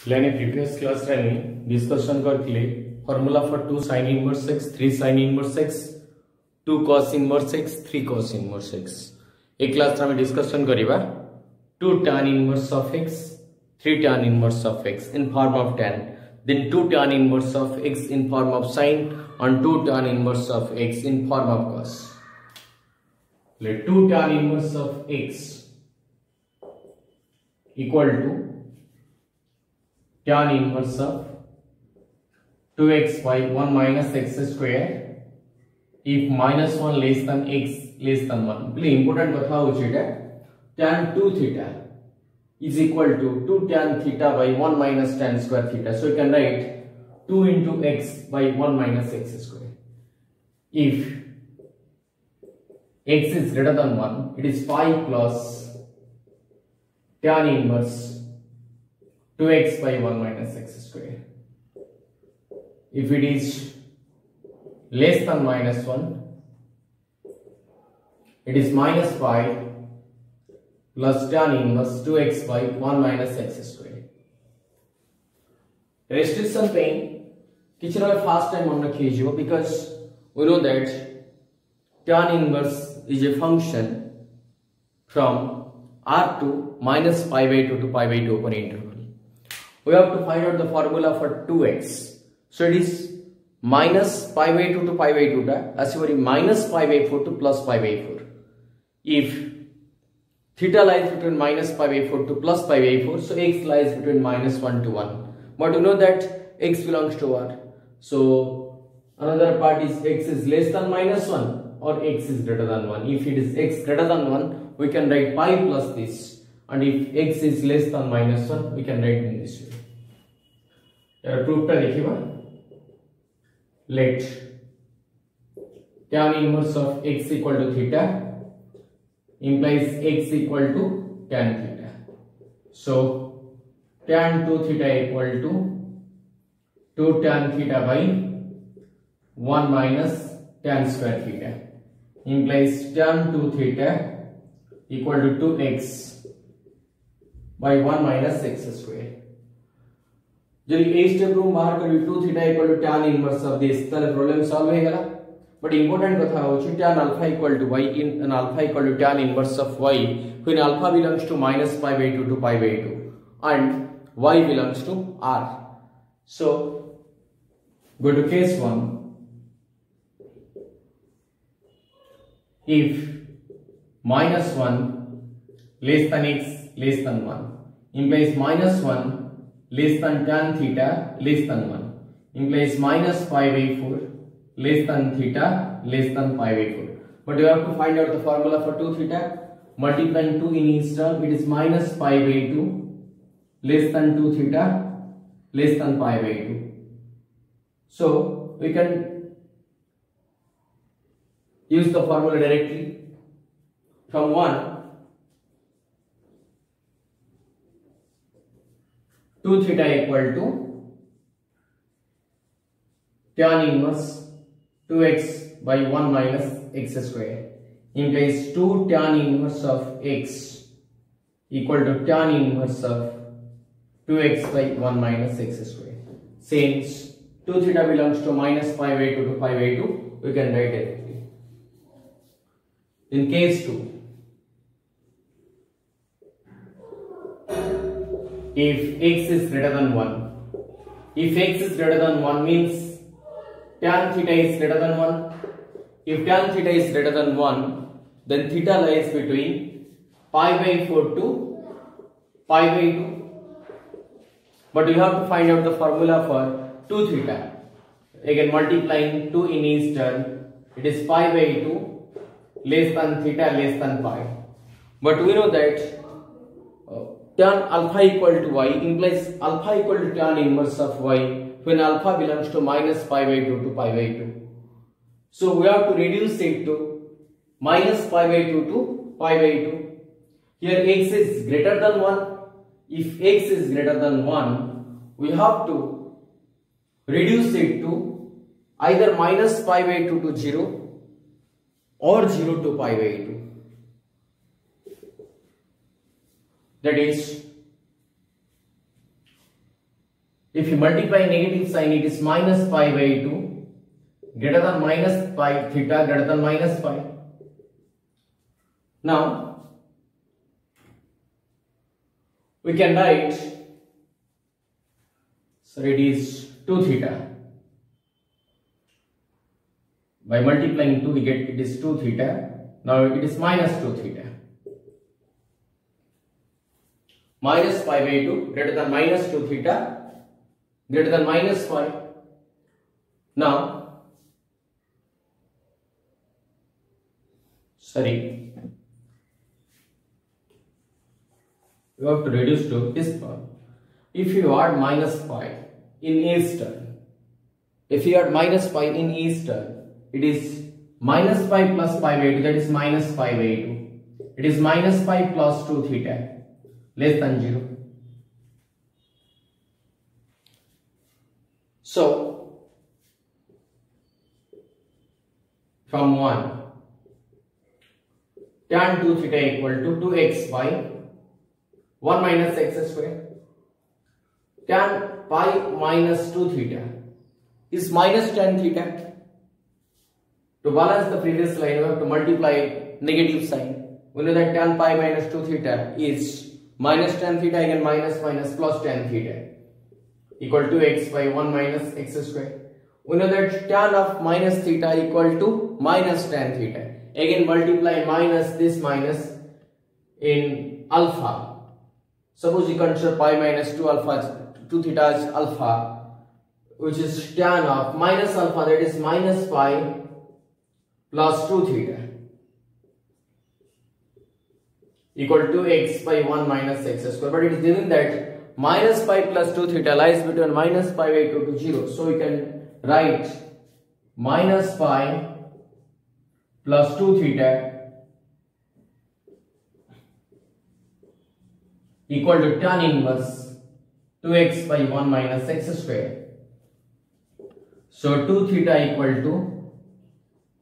लेने previous class रे discussion करथिले formula for 2 sin inverse x 3 sin inverse x 2 cos inverse x 3 cos inverse x A class रे discussion करिबा 2 tan inverse of x 3 tan inverse of x in form of tan, then 2 tan inverse of x in form of sin and 2 tan inverse of x in form of cos. Let 2 tan inverse of x equal to tan inverse of 2x by 1 minus x square if minus 1 less than x less than 1. Really important कथा होची एटा tan 2 theta is equal to 2 tan theta by 1 minus tan square theta. So you can write 2 into x by 1 minus x square. If x is greater than 1, it is 5 plus tan inverse 2x by 1 minus x square. If it is less than minus 1, it is minus 5 plus tan inverse 2x by 1 minus x square. Restriction pain किसी ना fast time हमने खींचो because we know that tan inverse is a function from r to minus pi by 2 to pi by 2 open interval. We have to find out the formula for 2x. So it is minus pi by 2 to pi by 2 as you minus pi by 4 to plus pi by 4. If theta lies between minus pi by 4 to plus pi by 4, so x lies between minus 1 to 1. But you know that x belongs to r. So another part is x is less than minus 1 or x is greater than 1. If it is x greater than 1, we can write pi plus this. And if x is less than minus 1, we can write in this way. Proof ta dekhiba. Let tan inverse of x equal to theta implies x equal to tan theta. So tan 2 theta equal to 2 tan theta by 1 minus tan square theta implies tan 2 theta equal to 2x by 1 minus x square. जब a step रू बाहर करी 2 theta equal to tan inverse of this ताले problem solve हो गेला. But important कथा होची tan alpha equal to y in alpha equal to tan inverse of y when alpha belongs to minus pi by 2 to pi by 2 and y belongs to r. So go to case 1. If minus 1 less than x less than 1 implies minus 1 less than tan theta less than 1 implies minus pi by 4 less than theta less than pi by 4. But you have to find out the formula for 2 theta. Multiplying 2 in each term, it is minus pi by 2 less than 2 theta less than pi by 2. So we can use the formula directly from 1. 2 theta equal to tan inverse 2x by 1 minus x square implies 2 tan inverse of x equal to tan inverse of 2x by 1 minus x square. Since 2 theta belongs to minus pi by 2 to pi by 2, we can write directly. In case 2, if x is greater than 1, if x is greater than 1 means tan theta is greater than 1. If tan theta is greater than 1, then theta lies between pi by 4 to pi by 2. But you have to find out the formula for 2 theta. Again multiplying 2 in each term, it is pi by 2 less than theta less than pi. But we know that tan alpha equal to y implies alpha equal to tan inverse of y when alpha belongs to minus pi by 2 to pi by 2. So we have to reduce it to minus pi by 2 to pi by 2. Here x is greater than 1. If x is greater than 1, we have to reduce it to either minus pi by 2 to 0 or 0 to pi by 2. That is If you multiply negative sign, it is minus pi by 2 greater than minus pi, theta greater than minus pi. Now we can write, so it is 2 theta. By multiplying 2 we get it is 2 theta. Now it is minus 2 theta. Minus pi by 2 greater than minus 2 theta greater than minus pi. Now we have to reduce to this part. If you add minus pi in each term, it is minus pi plus pi by 2, that is minus pi by 2. It is minus pi plus 2 theta less than 0. So from 1, tan 2 theta equal to 2x by 1 minus x square. Tan pi minus 2 theta is minus tan theta. To balance the previous line, we have to multiply negative sign. We know that tan pi minus 2 theta is minus tan theta, again minus plus tan theta equal to x by 1 minus x square. We know that tan of minus theta equal to minus tan theta. Again multiply minus this minus in alpha. Suppose you consider pi minus 2 theta as alpha, which is tan of minus alpha, that is minus pi plus 2 theta equal to x by 1 minus x square. But it is given that minus pi plus 2 theta lies between minus pi by 2 to 0. So we can write minus pi plus 2 theta equal to tan inverse 2x by 1 minus x square. So 2 theta equal to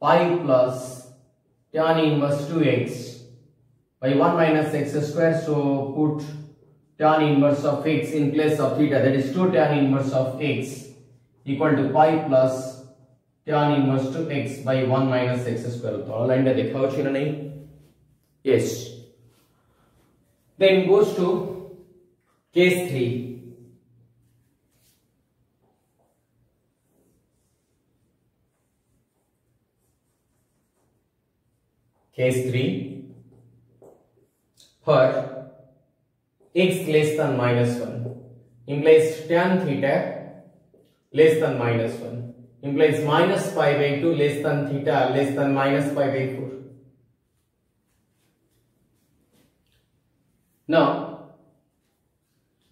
pi plus tan inverse 2x by 1 minus x square. So put tan inverse of x in place of theta, that is 2 tan inverse of x equal to pi plus tan inverse to x by 1 minus x square. तो line में देखा हो चुना नहीं? Yes. Then goes to case 3. Case 3, for x less than minus 1 implies tan theta less than minus 1 implies minus pi by 2 less than theta less than minus pi by 4. Now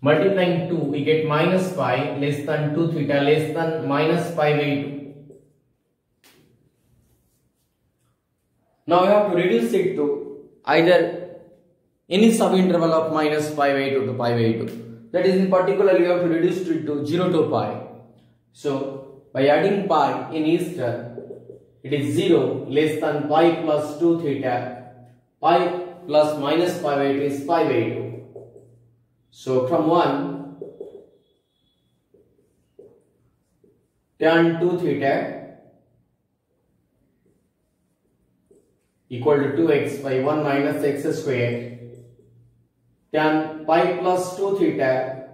multiplying 2 we get minus pi less than 2 theta less than minus pi by 2. Now we have to reduce it to either any subinterval of minus pi by 2 to pi by 2. That is, in particular we have to reduce it to 0 to pi. So by adding pi in each term, it is 0 less than pi plus 2 theta, pi plus minus pi by 2 is pi by 2. So from 1, tan 2 theta equal to 2x by 1 minus x square. Tan pi plus 2 theta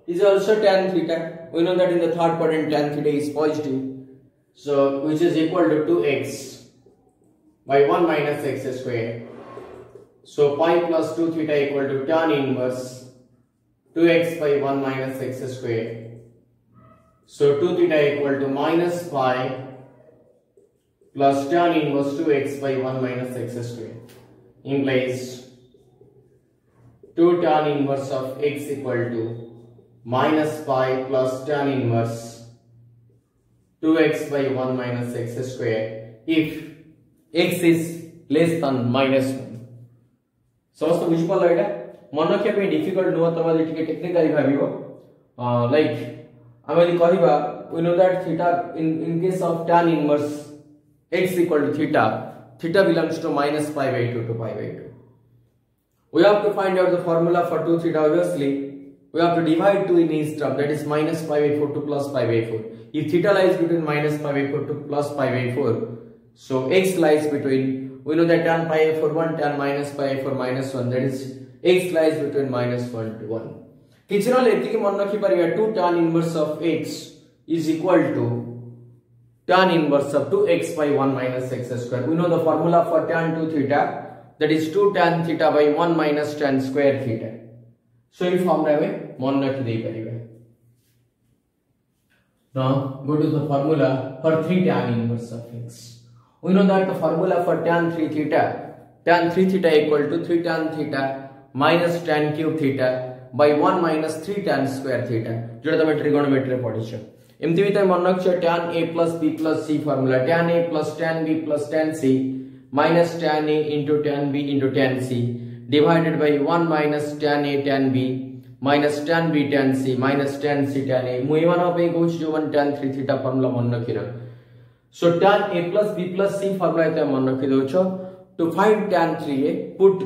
is also tan theta. We know that in the third quadrant tan theta is positive. So which is equal to 2x by 1 minus x square. So pi plus 2 theta equal to tan inverse 2x by 1 minus x square. So 2 theta equal to minus pi plus tan inverse 2x by 1 minus x square implies 2 tan inverse of x equal to minus pi plus tan inverse 2x by 1 minus x square if x is less than minus 1. समस्त बुझिपाल एटा मन रखिया पे difficult no तबा टिके technically भाबिबो like आमे कहबा we know that theta in case of tan inverse x equal to theta belongs to minus pi by 2 to pi by 2. We have to find out the formula for 2 theta. Obviously we have to divide 2 in each term, that is minus pi by 4 to plus pi by 4. If theta lies between minus pi by 4 to plus pi by 4, so x lies between, we know that tan pi by 4 1, tan minus pi by 4 minus 1, that is x lies between minus 1 to 1. किछि नले एतिके मन रखि परिया 2 tan inverse of x is equal to tan inverse of 2x by 1 minus x square. We know the formula for tan 2 theta, that is 2 tan theta by 1 minus tan square theta. So in form रे मन रखि देई परिबे. Now go to the formula for 3 tan inverse of x. We know that the formula for tan 3 theta equal to 3 tan theta minus tan cube theta by 1 minus 3 tan square theta. जोटा तमे trigonometry रे पढिछो. एमती भी तमे मन रखियो tan a plus b plus c formula, tan a plus tan b plus tan c minus tan a into tan b into tan c divided by 1 minus tan a tan b minus tan b tan c minus tan c tan a. मु एमान पे कहूछ जो मन tan 3 theta formula मन रखिरो. So tan a plus b plus c formula इते मन रखि दोछो. To find tan 3a, put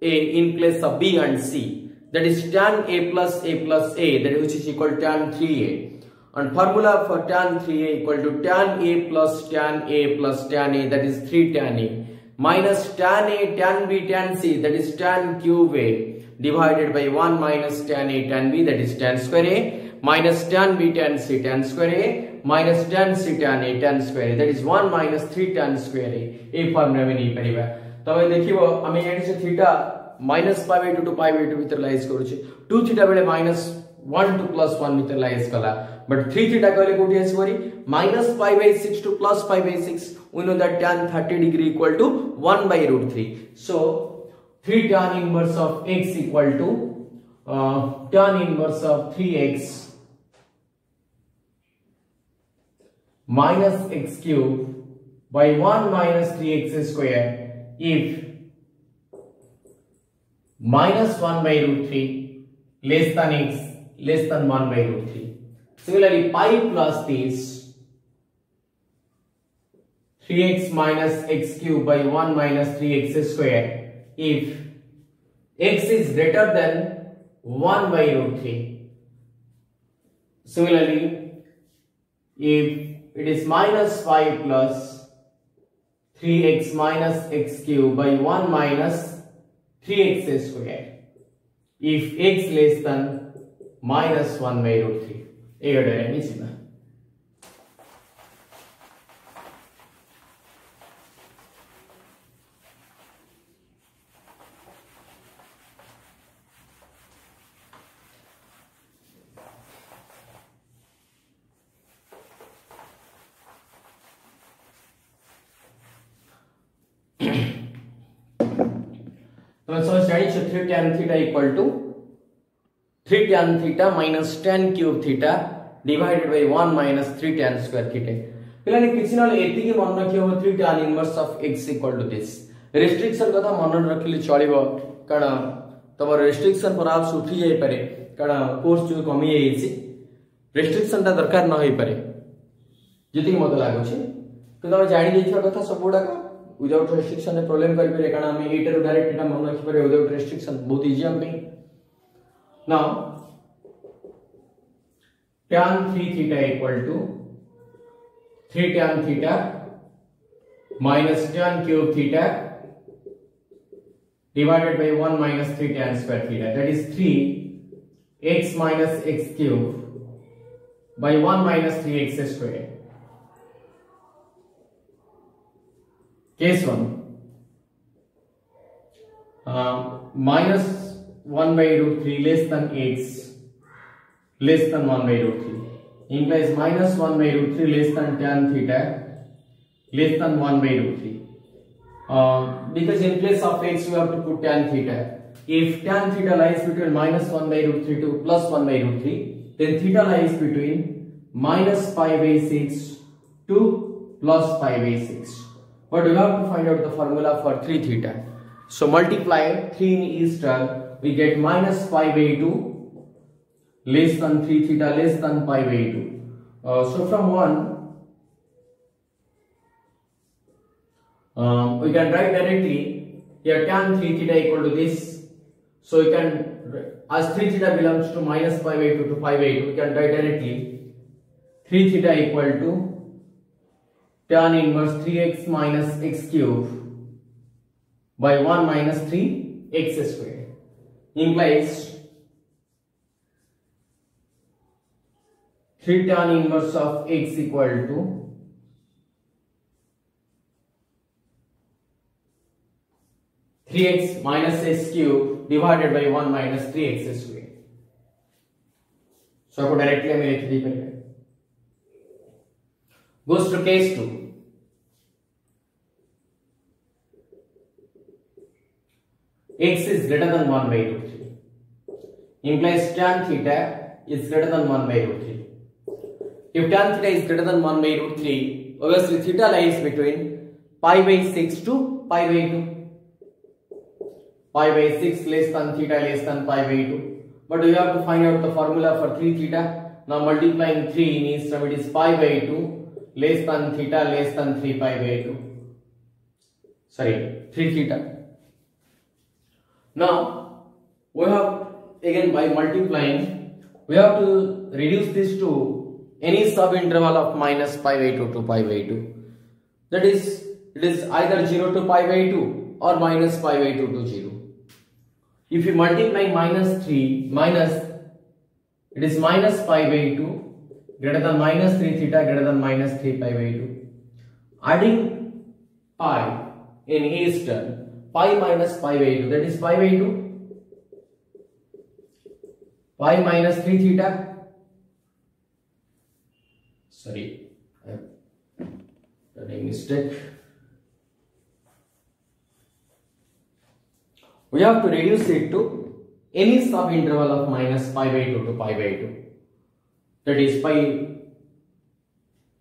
a in place of b and c, that is tan a plus a plus a, that is which is equal to tan 3a, and formula for tan 3a equal to tan a plus tan a plus tan a, that is 3 tan a minus tan a tan b tan c, that is tan cube a divided by 1 minus tan a tan b, that is tan square a minus tan b tan c tan square a minus tan c tan a tan square a, that is 1 minus 3 tan square a. A formula में नहीं परिबा. तबे देखिबो हम AD से theta minus pi by 2 to pi by 2 भीतर lies करू छी. 2 theta बेले minus 1 to plus 1 भीतर लाइज कला, but 3 थीटा कहले कोठी आसी परी minus pi by 6 to plus pi by 6. We know that tan 30 degree equal to 1 by root 3. So 3 tan inverse of x equal to tan inverse of 3x minus x cube by 1 minus 3x square if minus 1 by root 3 less than x less than 1 by root 3. Similarly, pi plus this 3x minus x cube by 1 minus 3x square if x is greater than 1 by root 3. Similarly, if it is minus 5 plus 3x minus x cube by 1 minus 3x square if x less than minus 1 by root 3. एगडे मिसिना. So study 3 tan theta equal to 3 tan theta minus tan cube theta divided by 1 minus 3 tan square theta. पिलाने किछि न एति के मन रखियो 3 tan inverse of x equal to this. Restriction कथा मन रखिले चलिबो, कारण तमर restriction पर आप उठी जाय पारे, कारण कोर्स जो कमी आइछि restriction ता दरकार न होई पारे जति मत लागो छै. तो तम जानि दैछा कथा सबुडा को without restriction ने प्रॉब्लम करि पारे, कारण हम एटा डायरेक्ट एटा मन रखि पारे without restriction बहुत इजी हम पे. Now tan 3 theta equal to 3 tan theta minus tan cube theta divided by 1 minus 3 tan square theta, that is 3 x minus x cube by 1 minus 3x square. Case 1, minus 1 by root 3 less than x less than 1 by root 3 implies minus 1 by root 3 less than tan theta less than 1 by root 3. Because in place of x we have to put tan theta. If tan theta lies between minus 1 by root 3 to plus 1 by root 3, then theta lies between minus pi by 6 to plus pi by 6. But we have to find out the formula for 3 theta. So multiply 3 in each term, we get minus pi by 2 less than 3 theta less than pi by 2. So from 1 we can write directly here tan 3 theta equal to this. So we can as 3 theta belongs to minus pi by 2 to pi by 2, we can write directly 3 theta equal to tan inverse 3x minus x cube by 1 minus 3x square, implies 3 tan inverse of x equal to 3x minus x cube divided by 1 minus 3x square. So आपको directly हमें लिख दी पहले. Goes to case 2. X is greater than 1 by root 3. Implies tan theta is greater than 1 by root 3. If tan theta is greater than 1 by root 3, obviously theta lies between pi by 6 to pi by 2. Pi by 6 less than theta less than pi by 2. But we have to find out the formula for 3 theta. Now multiplying 3 in each term, it is pi by 2 less than theta less than 3 pi by 2. Sorry, 3 theta. Now we have again by multiplying, we have to reduce this to any sub interval of minus pi by 2 to pi by 2. That is, it is either 0 to pi by 2 or minus pi by 2 to 0. If you multiply minus 3 minus, it is minus pi by 2 greater than minus 3 theta greater than minus 3 pi by 2. Adding pi in each term, pi minus pi by 2, that is pi by 2, pi minus 3 theta, sorry, I have done a mistake. We have to reduce it to any sub interval of minus pi by 2 to pi by 2. That is by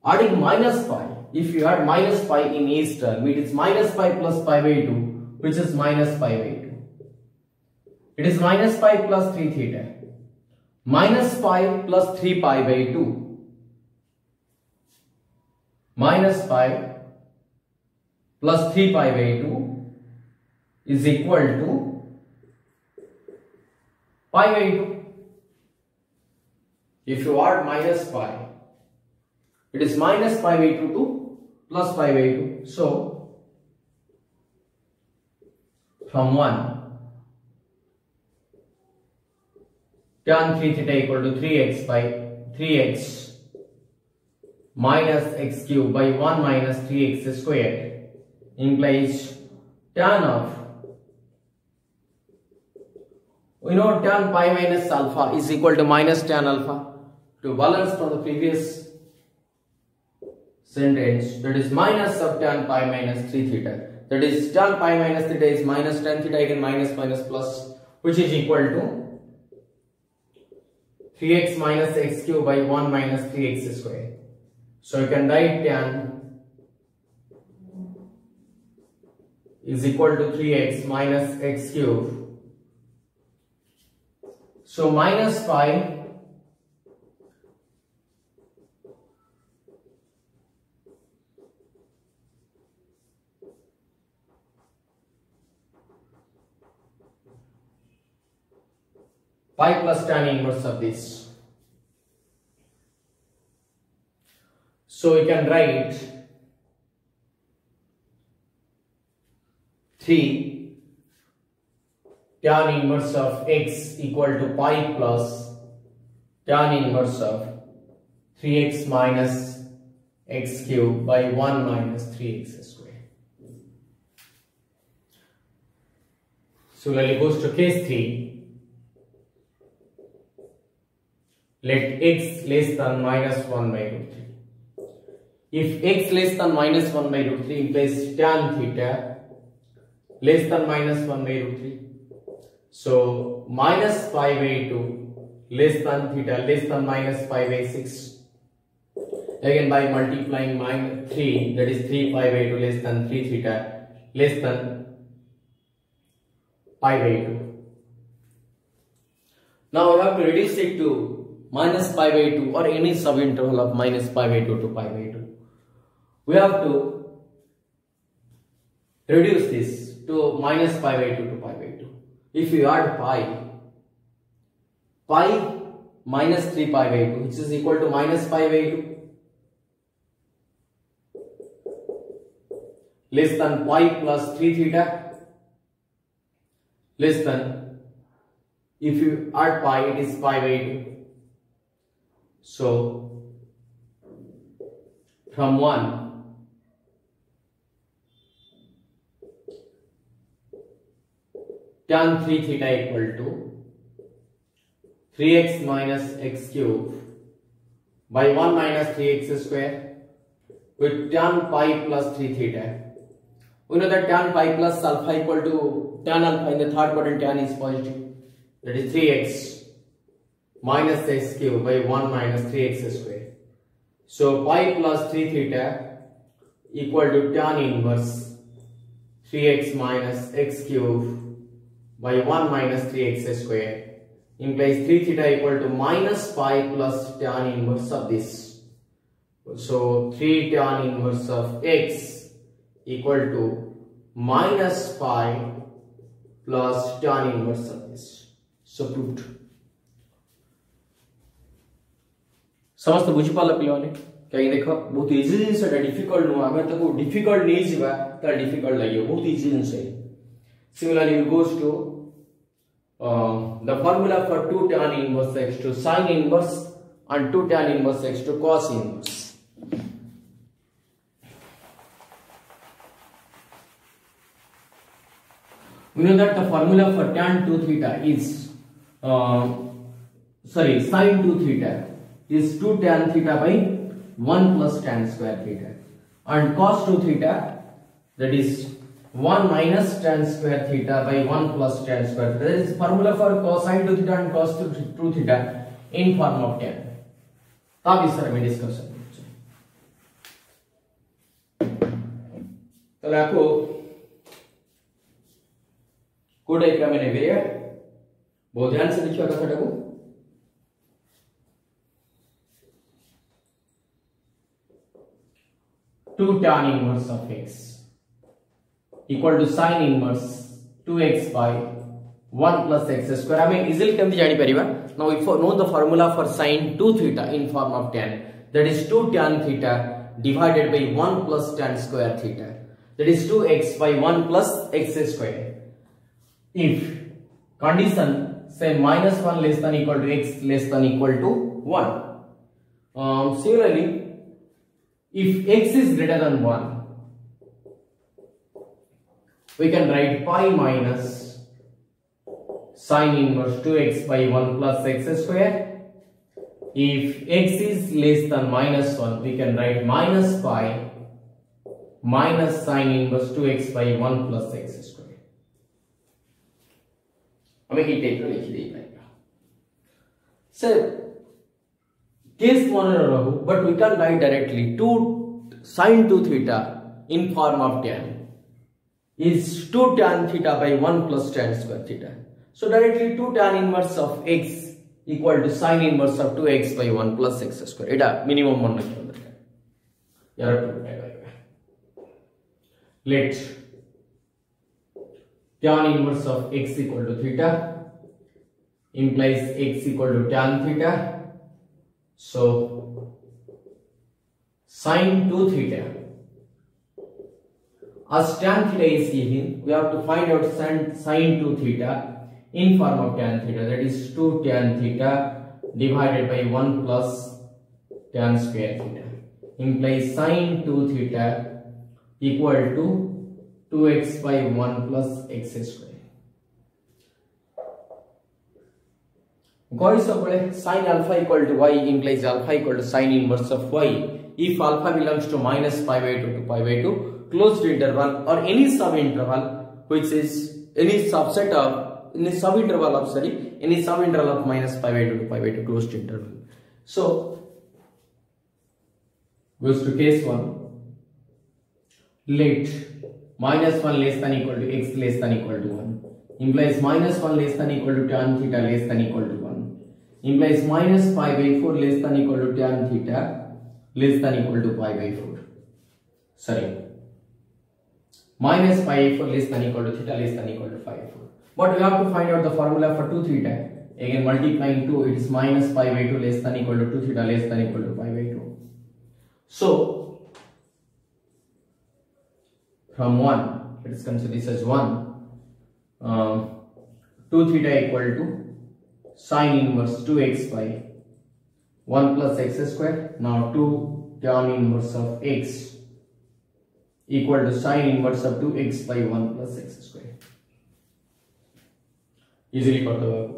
adding minus pi. If you add minus pi in each term, it is minus pi plus pi by 2, which is minus pi by 2. It is minus pi plus 3 theta. Minus pi plus 3 pi by 2. Minus pi plus 3 pi by 2 is equal to pi by 2. If you add minus pi, it is minus pi by 2 to plus pi by 2. So, from 1, tan 3 theta equal to 3x by 3x minus x cube by 1 minus 3x squared implies tan of, we know tan pi minus alpha is equal to minus tan alpha. To balance from the previous sentence, that is minus of tan pi minus 3 theta. That is tan pi minus theta is minus tan theta, again minus minus plus, which is equal to 3x minus x cube by 1 minus 3x square. So you can write tan is equal to 3x minus x cube. So minus pi plus tan inverse of this. So we can write 3 tan inverse of x equal to pi plus tan inverse of 3x minus x cube by 1 minus 3x square. Similarly goes to case 3. Let x less than minus 1 by root 3. If x less than minus 1 by root 3 implies tan theta less than minus 1 by root 3. So minus pi by 2 less than theta less than minus pi by 6. Again by multiplying minus 3, that is 3 pi by 2 less than 3 theta less than pi by 2. Now we have to reduce it to minus pi by 2 or any subinterval of minus pi by 2 to pi by 2. We have to reduce this to minus pi by 2 to pi by 2. If you add pi pi minus 3 pi by 2, which is equal to minus pi by 2, less than pi plus 3 theta, less than, if you add pi, it is pi by 2. So from 1, tan 3 theta equal to 3x minus x cube by 1 minus 3x square with tan pi plus 3 theta. We know that tan pi plus alpha equal to tan alpha in the third quadrant, tan is positive, that is 3x minus x cube by 1 minus 3x square. So pi plus 3 theta equal to tan inverse 3x minus x cube by 1 minus 3x square, implies 3 theta equal to minus pi plus tan inverse of this. So 3 tan inverse of x equal to minus pi plus tan inverse of this. So proved. समस्त बुझी पाला पिलाने कहीं देखो बहुत easy जिनस difficult नु आमे तको डिफिकल्ट नहीं जिबा त डिफिकल्ट लागियो, बहुत इजी जिनस है. Similarly it goes to the formula for 2 tan inverse x to sin inverse and 2 tan inverse x to cos inverse. We know that the formula for tan 2 theta is sin 2 theta is 2 tan theta by 1 plus tan square theta, and cos 2 theta, that is 1 minus tan square theta by 1 plus tan square theta. That is formula for cosine 2 theta and cos 2 theta in form of tan. तब इस तरह में discussion तो आपको code diagram में नेवे बहुत ध्यान से लिखिए कथाटा को. Two tan inverse of x equal to sin inverse 2x by 1 plus x square. हमें easily केमती जानी परिबा. Now if know the formula for sin 2 theta in form of tan, that is 2 tan theta divided by 1 plus tan square theta, that is 2x by 1 plus x square. If condition say minus 1 less than equal to x less than equal to 1. Similarly, if x is greater than 1, we can write pi minus sin inverse 2x by 1 plus x square. If x is less than minus 1, we can write minus pi minus sin inverse 2x by 1 plus x square. हमें ये type लिख देना है. So case one रहो, but we can write directly 2 sin 2 theta in form of tan is 2 tan theta by 1 plus tan square theta. So directly 2 tan inverse of x equal to sin inverse of 2x by 1 plus x square. इटा minimum मन रखिए अंदर का. यार let tan inverse of x equal to theta implies x equal to tan theta. So sin 2 theta, as tan theta is given, we have to find out sin 2 theta in form of tan theta, that is 2 tan theta divided by 1 plus tan square theta, implies sin 2 theta equal to 2x by 1 plus x square. Sin alpha equal to y implies alpha equal to sin inverse of y. If alpha belongs to minus pi by 2 to pi by 2, closed interval or any sub interval which is any subset of any sub interval of minus pi by 2 to pi by 2 closed interval. So goes to case 1. Let minus 1 less than equal to x less than equal to 1 implies minus 1 less than equal to tan theta less than equal to 1 implies minus pi by 4 less than equal to tan theta less than equal to pi by 4. Sorry, minus pi by 4 less than equal to theta less than equal to pi by 4. But we have to find out the formula for 2 theta. Again multiplying 2, it is minus pi by 2 less than equal to 2 theta less than equal to pi by 2. So from 1, let us consider this as 1. 2 theta equal to sine inverse 2x by 1 plus x square. Now 2 tan inverse of x equal to sine inverse of 2x by 1 plus x square. Easily got the value.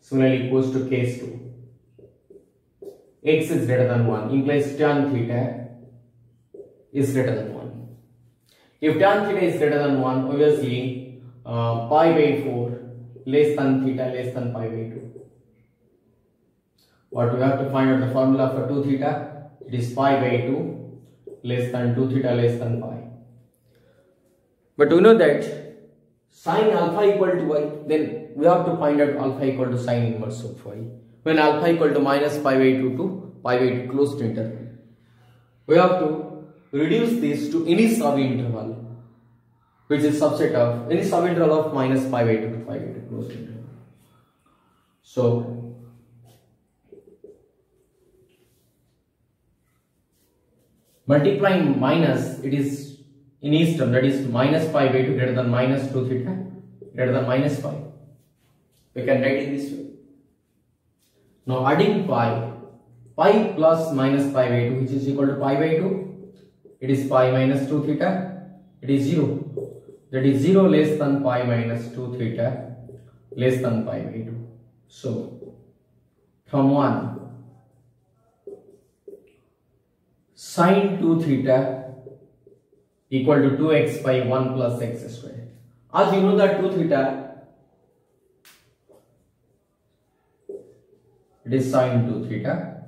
Similarly goes to case 2. X is greater than 1 implies tan theta is greater than 1. If tan theta is greater than 1, obviously pi by 4 less than theta less than pi by 2. What we have to find out the formula for 2 theta? It is pi by 2 less than 2 theta less than pi. But we know that sine alpha equal to y, then we have to find out alpha equal to sine inverse of y. When alpha equal to minus pi by 2 to pi by 2 closed interval, we have to reduce this to any subinterval, which is subset of any subinterval of minus pi by 2 to pi by 2 closed interval. So multiplying minus, it is in each term, that is minus pi by 2 greater than minus 2 theta greater than minus pi. We can write it this way. Now adding pi plus minus pi by 2, which is equal to pi by 2, it is pi minus 2 theta, it is 0. That is 0 less than pi minus 2 theta less than pi by 2. So from 1, sine 2 theta equal to 2x by 1 plus x square. As you know that 2 theta, it is sine 2 theta.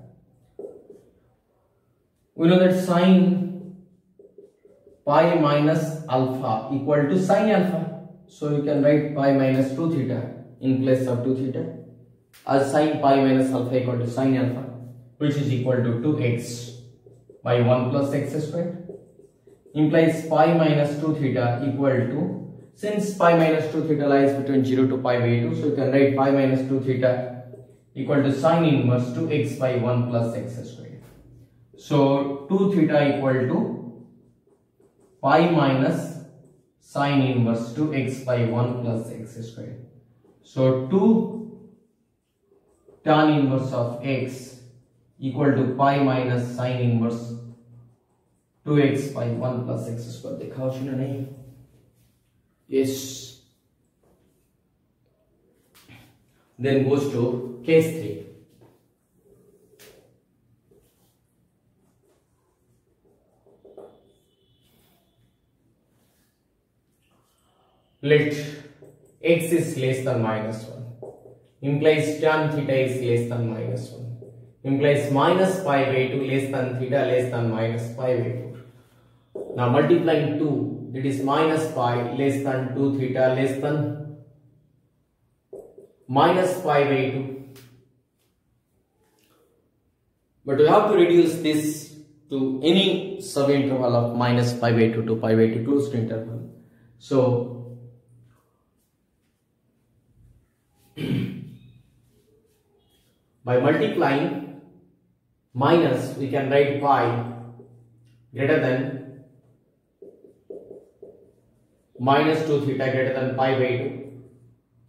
We know that sine pi minus alpha equal to sine alpha. So you can write pi minus 2 theta in place of 2 theta as sine pi minus alpha equal to sine alpha, which is equal to 2x by 1 plus x square. Implies pi minus 2 theta equal to, since pi minus 2 theta lies between 0 to pi by 2, so you can write pi minus 2 theta equal to sine inverse 2x by 1 plus x square. So 2 theta equal to pi minus sine inverse 2x by 1 plus x square. So 2 tan inverse of x equal to pi minus sine inverse 2x by 1 plus x square. देखा हो सुना नहीं? Yes. Then goes to case 3. Let x is less than minus 1 implies tan theta is less than minus 1 implies minus pi by 2 less than theta less than minus pi by 4. Now multiplying 2, it is minus pi less than 2 theta less than minus pi by 2. But we have to reduce this to any subinterval of minus pi by 2 to pi by 2 closed interval. So by multiplying minus, we can write pi greater than minus 2 theta greater than pi by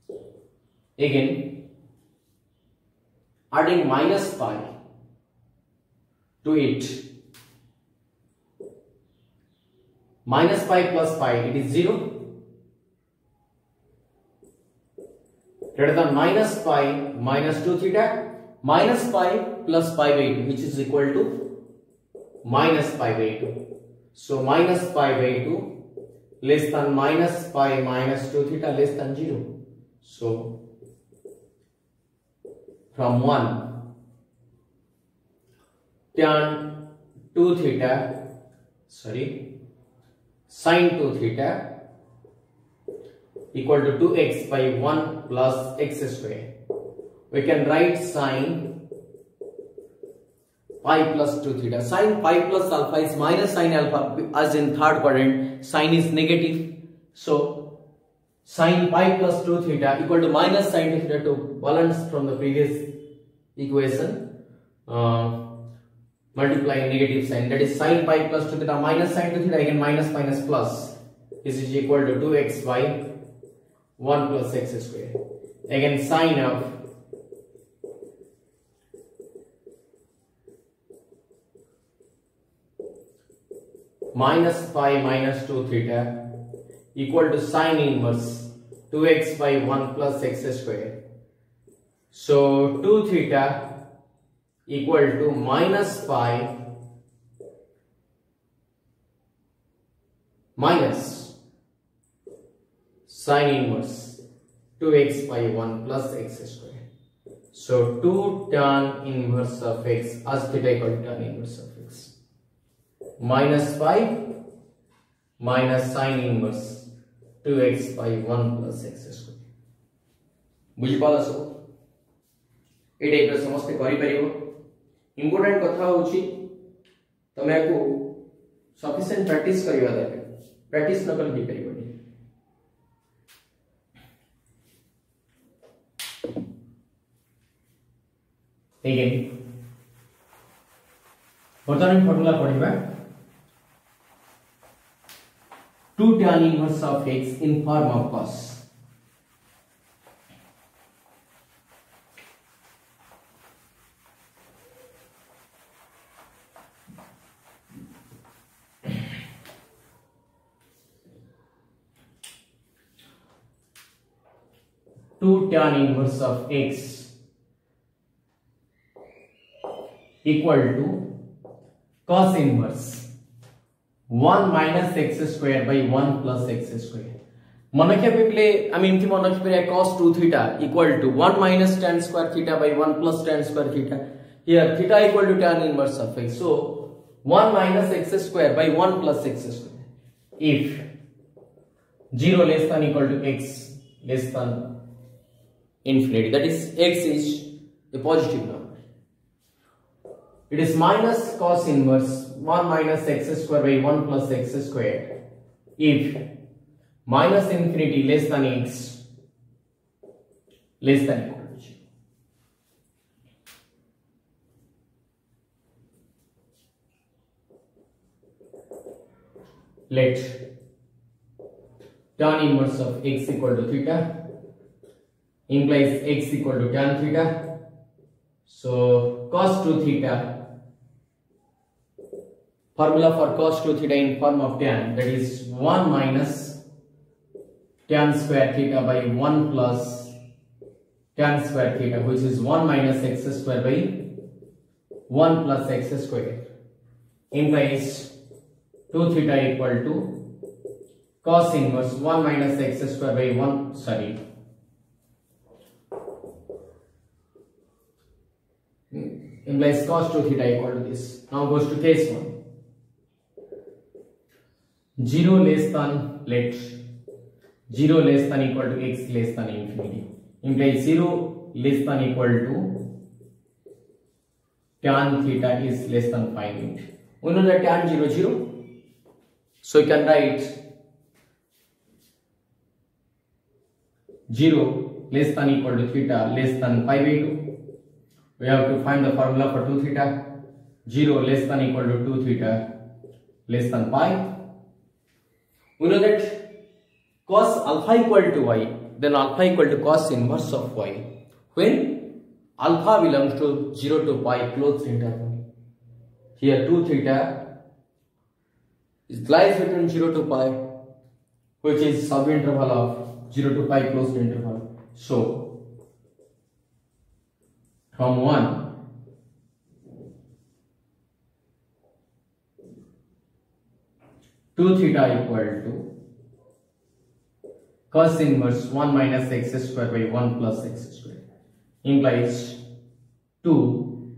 2. Again, adding minus pi to it, minus pi plus pi, it is 0. Greater than minus pi minus 2 theta minus pi plus pi by 2, which is equal to minus pi by 2. So minus pi by 2 less than minus pi minus 2 theta less than 0. So from 1, tan 2 theta, sine 2 theta equal to 2x by 1 plus x square. We can write sine pi plus 2 theta. Sine pi plus alpha is minus sine alpha, as in third quadrant sine is negative. So Sin pi plus 2 theta equal to minus sin 2 theta to balance from the previous equation. Multiply negative sign, that is sin pi plus 2 theta minus sin 2 theta, again minus minus plus, is equal to 2x by 1 plus x square. Again sin of minus pi minus 2 theta equal to sin inverse 2x by 1 plus x square. So 2 theta equal to minus pi minus sin inverse 2x by 1 plus x square. So 2 tan inverse of x as theta equal to tan inverse of x minus pi minus sin inverse 2x by 1 plus x square. बुझी पाला सब ए type रे समस्त करि परिबो. Important कथा होची तमे को सफिशिएंट प्रैक्टिस करिवा दरकार. प्रैक्टिस न कल ही परिबोनी. अगेन वर्तमान formula पढिबा 2 tan inverse of x in form of cos. Two tan inverse of x equal to cos inverse 1 minus x square by 1 plus x square. मनखे पे आम एमती मनखे पे cos 2 theta equal to 1 minus tan square theta by 1 plus tan square theta. Here theta equal to tan inverse of x. So 1 minus x square by 1 plus x square. If 0 less than equal to x less than infinity, that is x is a positive number. It is minus cos inverse 1 minus x square by 1 plus x square if minus infinity less than x less than equal to 0. Let tan inverse of x equal to theta implies x equal to tan theta. So cos 2 theta, formula for cos 2 theta in form of tan, that is 1 minus tan square theta by 1 plus tan square theta, which is 1 minus x square by 1 plus x square, implies 2 theta equal to cos inverse 1 minus x square by 1, implies cos 2 theta equal to this. Now goes to case 1. 0 less than, let 0 less than equal to x less than infinity, implies 0 less than equal to tan theta is less than finite. We know that tan 0 0, so you can write 0 less than equal to theta less than pi by 2. We have to find the formula for 2 theta. 0 less than equal to 2 theta less than pi. We know that cos alpha equal to y, then alpha equal to cos inverse of y when alpha belongs to 0 to pi closed interval. Here 2 theta lies between 0 to pi, which is subinterval of 0 to pi closed interval. So from 1 2 theta equal to cos inverse 1 minus x square by 1 plus x square, implies 2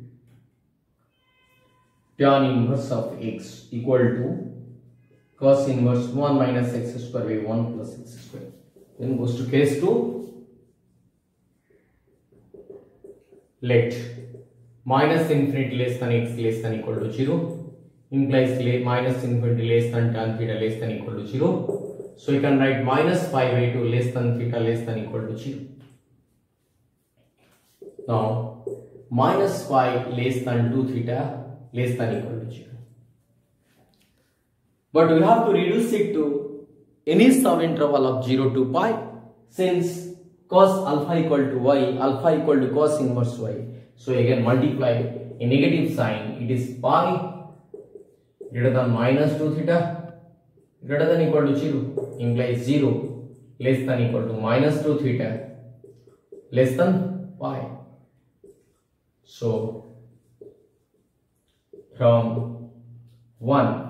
tan inverse of x equal to cos inverse 1 minus x square by 1 plus x square. Then goes to case 2. Let minus infinity less than x less than equal to 0, implies minus infinity less than tan theta less than equal to 0. So you can write minus pi by 2 less than theta less than equal to 0. Now minus pi less than 2 theta less than equal to 0. But we have to reduce it to any subinterval of 0 to pi, since cos alpha equal to y, alpha equal to cos inverse y. So again multiply a negative sign, it is pi greater than minus 2 theta greater than equal to 0 implies 0 less than equal to minus 2 theta less than pi. So from 1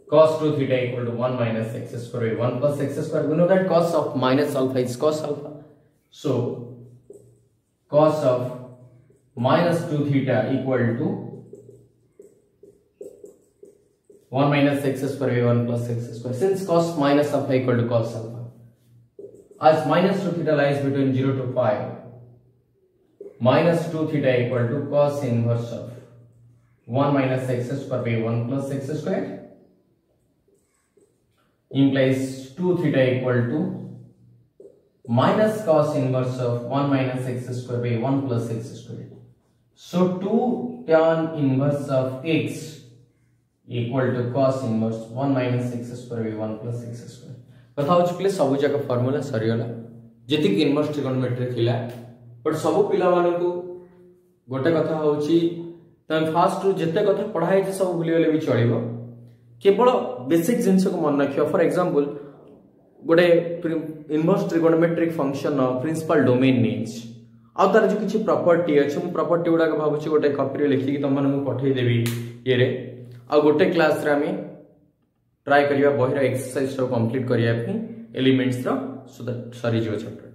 cos 2 theta equal to 1 minus x square by 1 plus x square. We know that cos of minus alpha is cos alpha. So cos of minus 2 theta equal to 1 minus x square by 1 plus x square. Since cos minus alpha equal to cos alpha, as minus 2 theta lies between 0 to pi, minus 2 theta equal to cos inverse of 1 minus x square by 1 plus x square implies 2 theta equal to minus cos inverse of 1 minus x square by 1 plus x square. So 2 tan inverse of x equal to cos inverse 1 minus x square by 1 plus x square. कथा होच play सब जाक formula सरीगला जेतिक inverse trigonometry थिला, but सब पिला माने को गोटे कथा होची तमे फास्ट रु जेते कथा पढाई जे सब भूली गले भी चलिबो, केवल बेसिक जिंस को मन रखियो. फॉर एग्जांपल गोटे inverse trigonometric function principal domain needs आ तार जो किछि प्रॉपर्टी अछि, मु प्रॉपर्टी गुडा के भाबुछि गोटे कॉपी रे लिखि कि तमन मु पठै देबी ये रे, आ गोटे क्लास रे हमें ट्राई करिया बहिरा एक्सरसाइज रो कंप्लीट करिया पे एलिमेंट्स रो, सो दैट सरी जो चैप्टर.